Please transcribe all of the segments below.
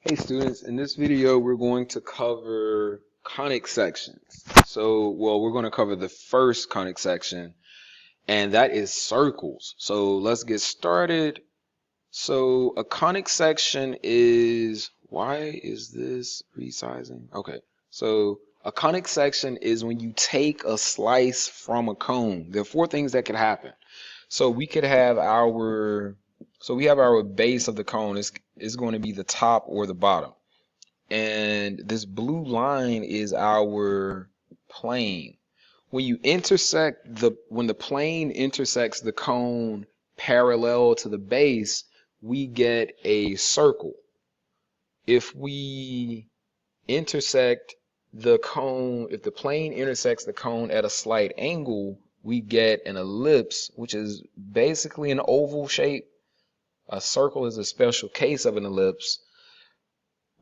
Hey students, in this video we're going to cover conic sections. We're going to cover the first conic section, and that is circles. So let's get started. So a conic section is, why is this resizing? Okay, so a conic section is when you take a slice from a cone. There are four things that could happen. So we could have we have our base of the cone is going to be the top or the bottom. And this blue line is our plane. When the plane intersects the cone parallel to the base, we get a circle. If we intersect the cone, if the plane intersects the cone at a slight angle, we get an ellipse, which is basically an oval shape. A circle is a special case of an ellipse.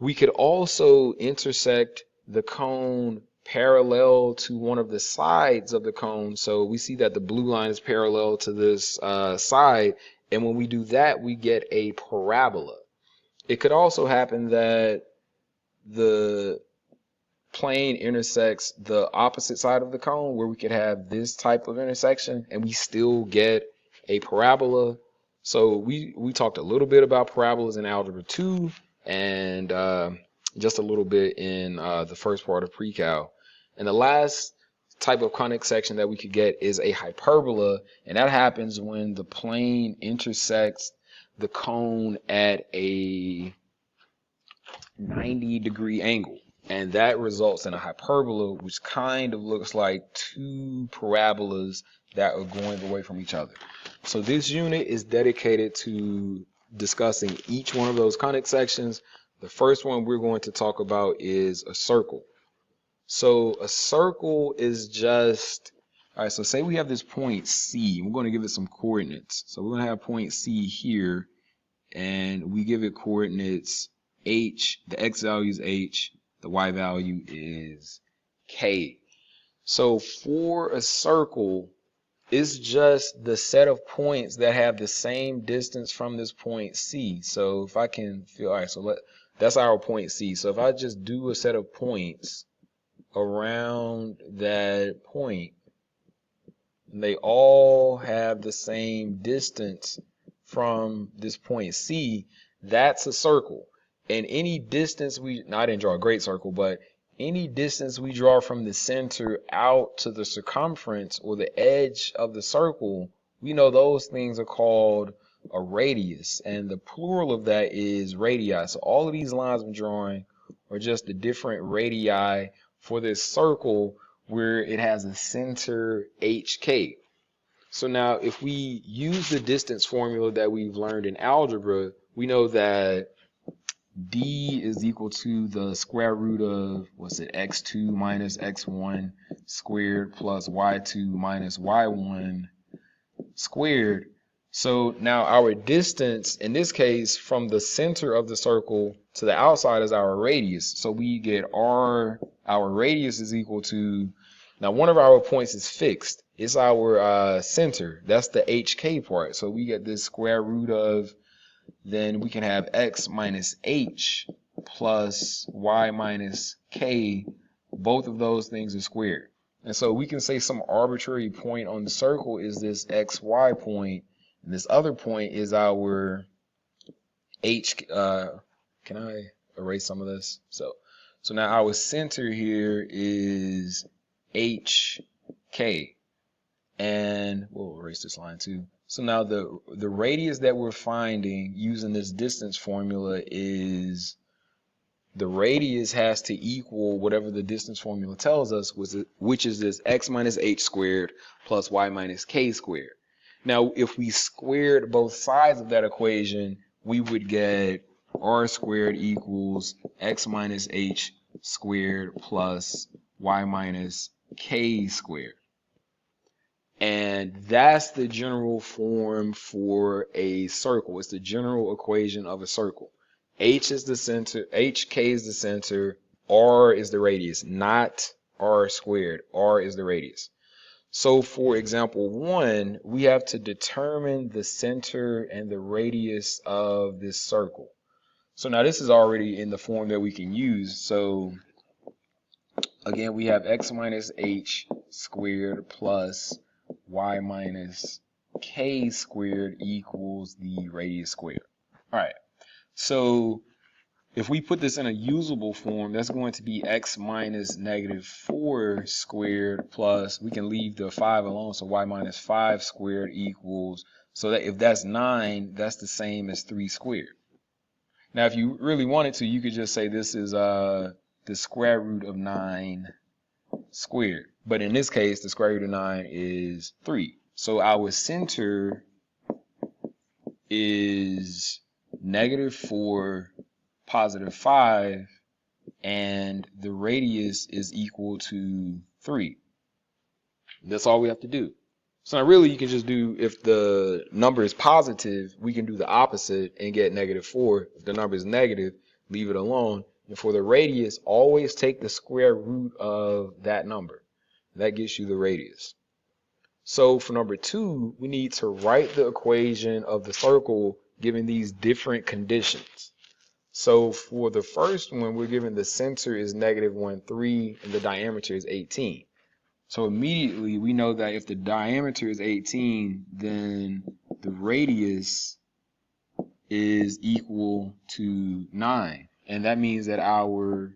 We could also intersect the cone parallel to one of the sides of the cone. So we see that the blue line is parallel to this side. And when we do that, we get a parabola. It could also happen that the plane intersects the opposite side of the cone, where we could have this type of intersection and we still get a parabola. So we talked a little bit about parabolas in Algebra 2 and just a little bit in the first part of pre-cal. And the last type of conic section that we could get is a hyperbola, and that happens when the plane intersects the cone at a 90-degree angle. And that results in a hyperbola, which kind of looks like two parabolas that are going away from each other. So this unit is dedicated to discussing each one of those conic sections. The first one we're going to talk about is a circle. So a circle is just, all right, so say we have this point C. We're going to give it some coordinates. So we're going to have point C here, and we give it coordinates H, the X value is H, the Y value is K. So for a circle, it's just the set of points that have the same distance from this point C. So if I can feel, all right, so that's our point C. So if I just do a set of points around that point, they all have the same distance from this point C, that's a circle. And any distance I didn't draw a great circle, but any distance we draw from the center out to the circumference or the edge of the circle, we know those things are called a radius. And the plural of that is radii. So all of these lines I'm drawing are just the different radii for this circle where it has a center HK. So now if we use the distance formula that we've learned in algebra, we know that D is equal to the square root of, x2 minus x1 squared plus y2 minus y1 squared. So now our distance, in this case, from the center of the circle to the outside is our radius. So we get our radius is equal to, now one of our points is fixed. It's our center. That's the HK part. So we get this square root of, then we can have x minus h plus y minus k. Both of those things are squared. And so we can say some arbitrary point on the circle is this xy point, and this other point is our h. Can I erase some of this? So now our center here is hk, and we'll erase this line too. So now the radius that we're finding using this distance formula is, the radius has to equal whatever the distance formula tells us, which is this x minus h squared plus y minus k squared. Now, if we squared both sides of that equation, we would get r squared equals x minus h squared plus y minus k squared. And that's the general form for a circle. It's the general equation of a circle. H is the center, HK is the center, R is the radius, not R squared. R is the radius. So for example 1, we have to determine the center and the radius of this circle. So now this is already in the form that we can use. So again, we have x minus h squared plus y minus k squared equals the radius squared. All right, so if we put this in a usable form, that's going to be x minus -4 squared plus, we can leave the 5 alone, so y minus 5 squared equals, so that if that's 9, that's the same as 3 squared. Now, if you really wanted to, you could just say this is the square root of 9 squared. But in this case, the square root of 9 is 3. So our center is -4, +5, and the radius is equal to 3. That's all we have to do. So now really you can just do, if the number is positive, we can do the opposite and get -4. If the number is negative, leave it alone. And for the radius, always take the square root of that number. That gets you the radius. So for number 2, we need to write the equation of the circle given these different conditions. So for the first one, we're given the center is -1, 3, and the diameter is 18. So immediately we know that if the diameter is 18, then the radius is equal to 9. And that means that our,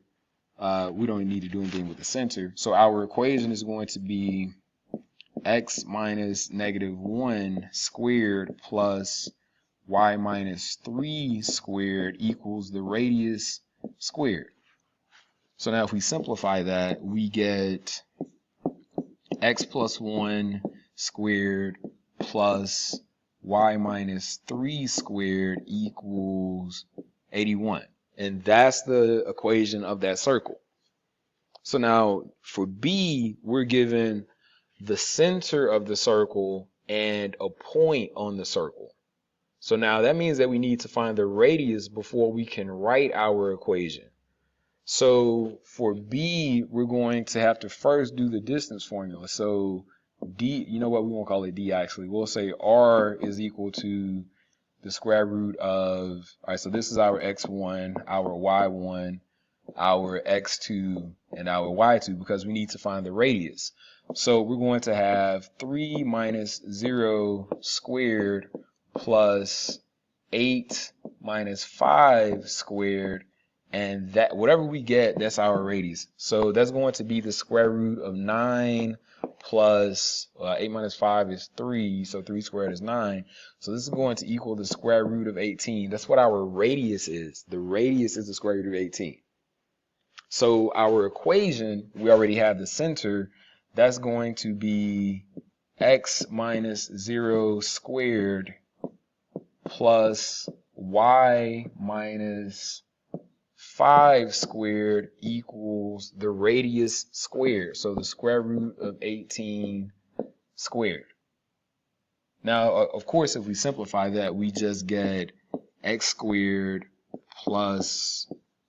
we don't need to do anything with the center. So our equation is going to be x minus -1 squared plus y minus 3 squared equals the radius squared. So now if we simplify that, we get x plus 1 squared plus y minus 3 squared equals 81. And that's the equation of that circle. So now for B, we're given the center of the circle and a point on the circle. So now that means that we need to find the radius before we can write our equation. So for B, we're going to have to first do the distance formula. So D, you know what, we won't call it D actually. We'll say R is equal to the square root of, all right, so this is our x1, our y1, our x2, and our y2 because we need to find the radius. So we're going to have 3 minus 0 squared plus 8 minus 5 squared, and that whatever we get, that's our radius. So that's going to be the square root of 9 plus 8 minus 5 is 3, so 3 squared is 9. So this is going to equal the square root of 18. That's what our radius is. The radius is the square root of 18. So our equation, we already have the center. That's going to be x minus 0 squared plus y minus 5 squared equals the radius squared. So the square root of 18 squared. Now, of course, if we simplify that, we just get x squared plus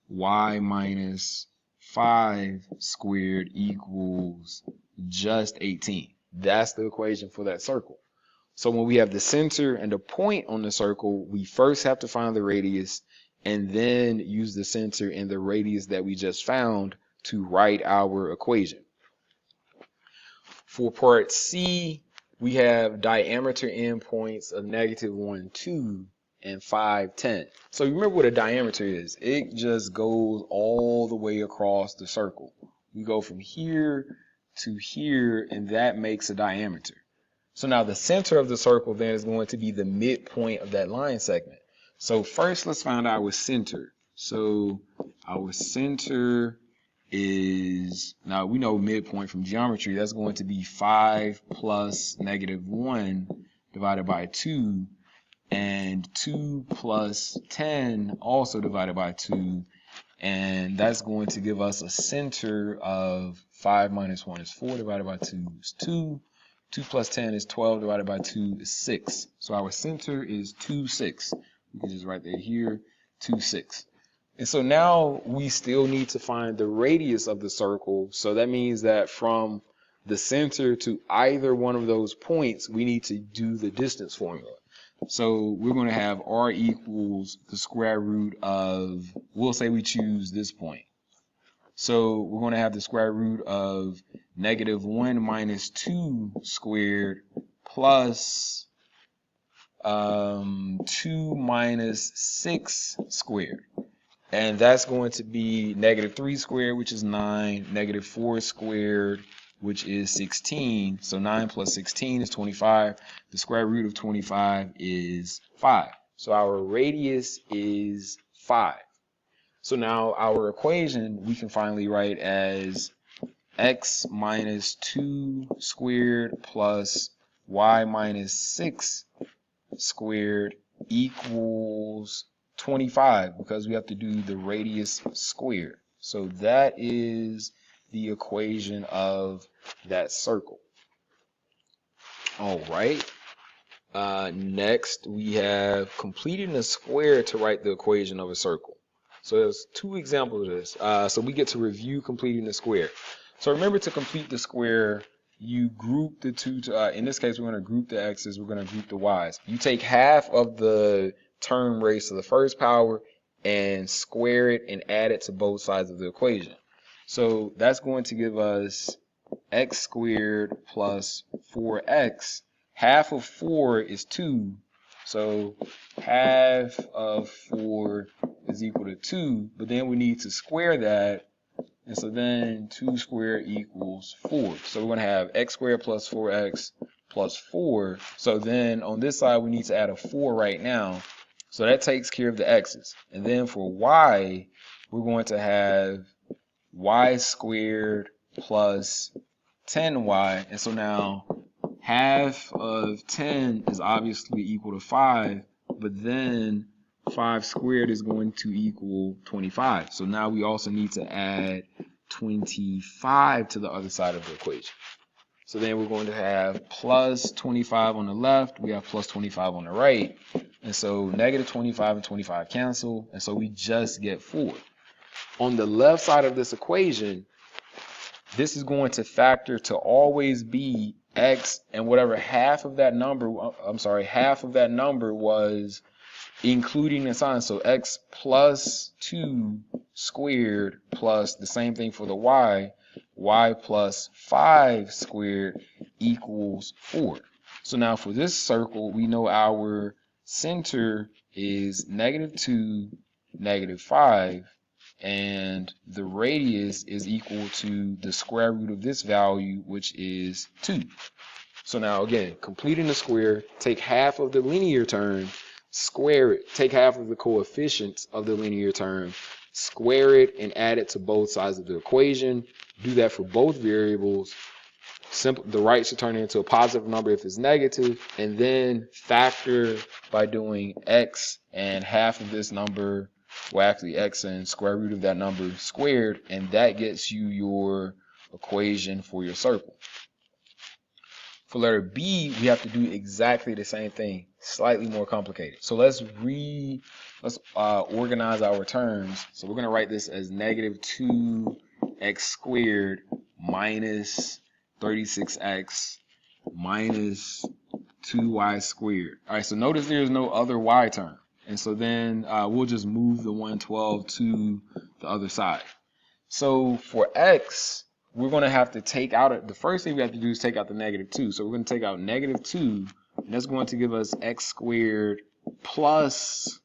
y minus 5 squared equals just 18. That's the equation for that circle. So when we have the center and a point on the circle, we first have to find the radius and then use the center and the radius that we just found to write our equation. For part C, we have diameter endpoints of -1, 2, and 5, 10. So you remember what a diameter is. It just goes all the way across the circle. We go from here to here, and that makes a diameter. So now the center of the circle then is going to be the midpoint of that line segment. So first let's find our center. So our center is, now we know midpoint from geometry, that's going to be 5 plus -1 divided by 2, and 2 plus 10 also divided by 2, and that's going to give us a center of 5 minus 1 is 4 divided by 2 is 2. 2 plus 10 is 12 divided by 2 is 6. So our center is 2, 6. We can just write that here, 2, 6. And so now we still need to find the radius of the circle. So that means that from the center to either one of those points, we need to do the distance formula. So we're going to have r equals the square root of, we'll say we choose this point. So we're going to have the square root of -1 minus 2 squared plus 2 minus 6 squared. And that's going to be -3 squared, which is 9, -4 squared, which is 16. So 9 plus 16 is 25. The square root of 25 is 5. So our radius is 5. So now our equation we can finally write as x minus 2 squared plus y minus 6 squared equals 25, because we have to do the radius squared. So that is the equation of that circle. All right. Next, we have completing a square to write the equation of a circle. So there's two examples of this. So we get to review completing the square. So remember, to complete the square, you group the two. In this case, we're going to group the x's. We're going to group the y's. You take half of the term raised to the first power and square it and add it to both sides of the equation. So that's going to give us x squared plus 4x. Half of 4 is 2. So half of 4 is equal to 2. But then we need to square that. And so then 2 squared equals 4. So we're going to have x squared plus 4x plus 4. So then on this side, we need to add a 4 right now. So that takes care of the x's. And then for y, we're going to have y squared plus 10y. And so now half of 10 is obviously equal to 5. But then 5 squared is going to equal 25. So now we also need to add 25 to the other side of the equation. So then we're going to have plus 25 on the left. We have plus 25 on the right. And so -25 and 25 cancel. And so we just get 4. On the left side of this equation, this is going to factor to always be x and whatever half of that number was, including the sign. So x plus 2 squared plus the same thing for the y plus 5 squared equals 4. So now for this circle, we know our center is -2, -5, and the radius is equal to the square root of this value, which is 2. So now again, completing the square, take half of the linear term, square it, take half of the coefficients of the linear term, square it, and add it to both sides of the equation. Do that for both variables. The right should turn into a positive number if it's negative, and then factor by doing x and half of this number, well actually x and square root of that number squared, and that gets you your equation for your circle. For letter B, we have to do exactly the same thing, slightly more complicated. So let's organize our terms. So we're going to write this as -2x squared minus 36x minus 2y squared. All right, so notice there's no other y term. And so then we'll just move the 112 to the other side. So for x, we're going to have to take out, the first thing we have to do is take out the -2. So we're going to take out -2, and that's going to give us x squared plus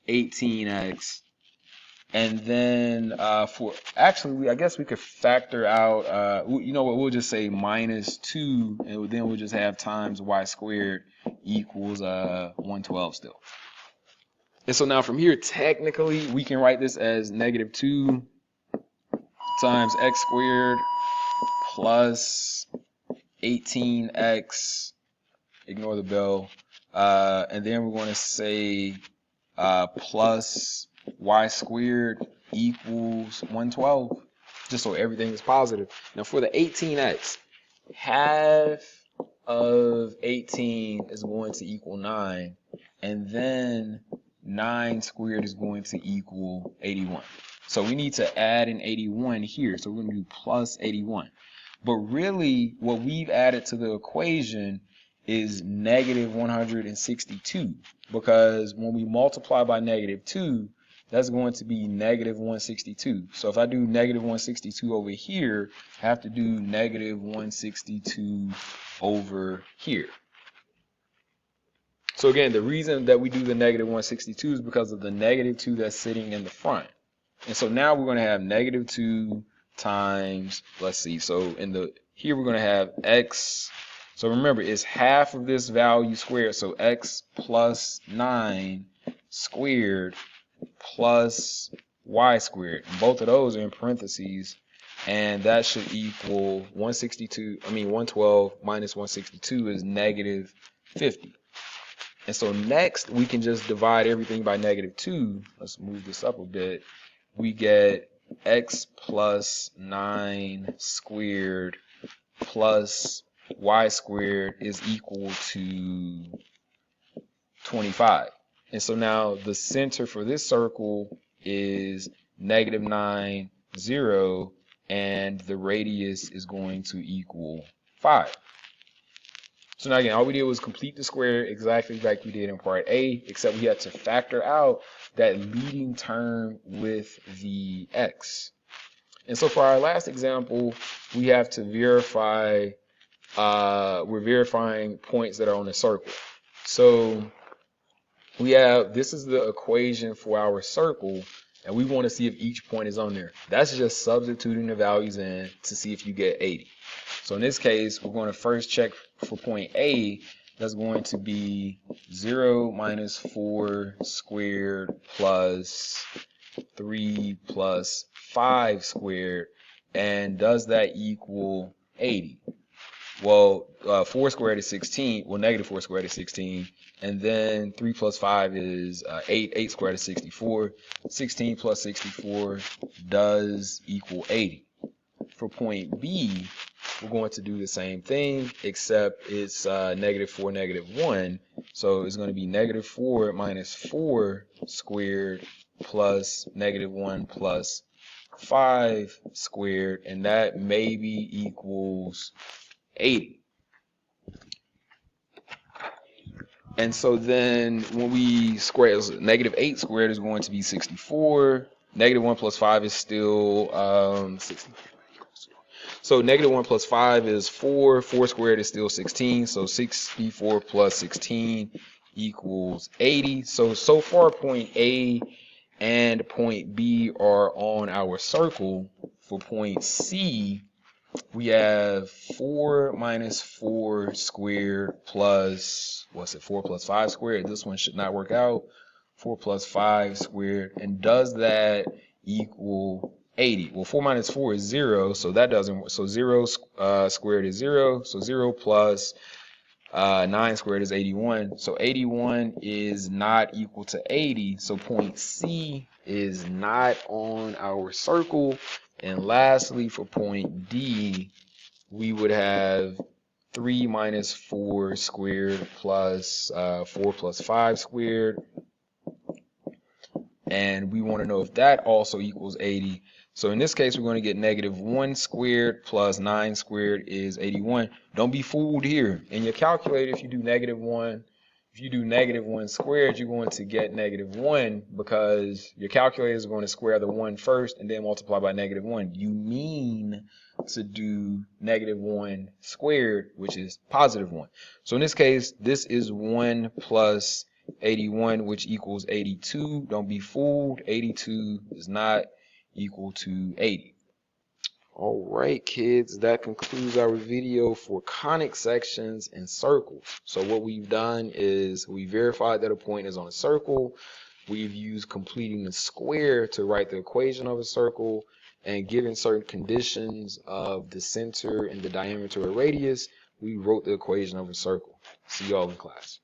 18x. And then I guess we could factor out, you know what, we'll just say -2, and then we'll just have times y squared equals 112 still. And so now from here, technically, we can write this as -2 times x squared plus 18x, ignore the bell, and then we're going to say plus y squared equals 112, just so everything is positive. Now for the 18x, half of 18 is going to equal 9, and then 9 squared is going to equal 81. So we need to add an 81 here. So we're going to do plus 81. But really, what we've added to the equation is negative 162, because when we multiply by negative 2, that's going to be negative 162. So if I do negative 162 over here, I have to do negative 162 over here. So again, the reason that we do the negative 162 is because of the negative 2 that's sitting in the front. And so now we're going to have negative 2 times, let's see, so here we're going to have x. So remember, it's half of this value squared. So x plus 9 squared plus y squared. And both of those are in parentheses. And that should equal 112 minus 162 is negative 50. And so next, we can just divide everything by negative 2. Let's move this up a bit. We get x plus 9 squared plus y squared is equal to 25. And so now the center for this circle is negative 9, 0, and the radius is going to equal 5. So now again, all we did was complete the square exactly like we did in part A, except we had to factor out that leading term with the x. And so for our last example, we have to verify, we're verifying points that are on a circle. So we have, this is the equation for our circle, and we want to see if each point is on there. That's just substituting the values in to see if you get 80. So in this case, we're going to first check for point A. That's going to be 0 minus 4 squared plus 3 plus 5 squared. And does that equal 80? Well, 4 squared is 16. Well, negative 4 squared is 16. And then 3 plus 5 is 8. 8 squared is 64. 16 plus 64 does equal 80. For point B, we're going to do the same thing, except it's negative 4, negative 1. So it's going to be negative 4 minus 4 squared plus negative 1 plus 5 squared, and that maybe equals 80. And so then when we square, negative 8 squared is going to be 64. Negative 1 plus 5 is still 60. So negative 1 plus 5 is 4. 4 squared is still 16. So 64 plus 16 equals 80. So far point A and point B are on our circle. For point C, we have 4 minus 4 squared plus, 4 plus 5 squared? This one should not work out. 4 plus 5 squared. And does that equal 80? Well, 4 minus 4 is 0, so that doesn't work. So 0 squared is 0. So 0 plus 9 squared is 81. So 81 is not equal to 80. So point C is not on our circle. And lastly, for point D, we would have 3 minus 4 squared plus 4 plus 5 squared. And we want to know if that also equals 80. So in this case, we're going to get negative 1 squared plus 9 squared is 81. Don't be fooled here. In your calculator, if you do negative 1, if you do negative 1 squared, you're going to get negative 1 because your calculator is going to square the 1 first and then multiply by negative 1. You mean to do negative 1 squared, which is positive 1. So in this case, this is 1 plus 81, which equals 82. Don't be fooled. 82 is not equal to 80. All right, kids, that concludes our video for conic sections and circles. So what we've done is we verified that a point is on a circle. We've used completing the square to write the equation of a circle, and given certain conditions of the center and the diameter or radius, we wrote the equation of a circle. See y'all in class.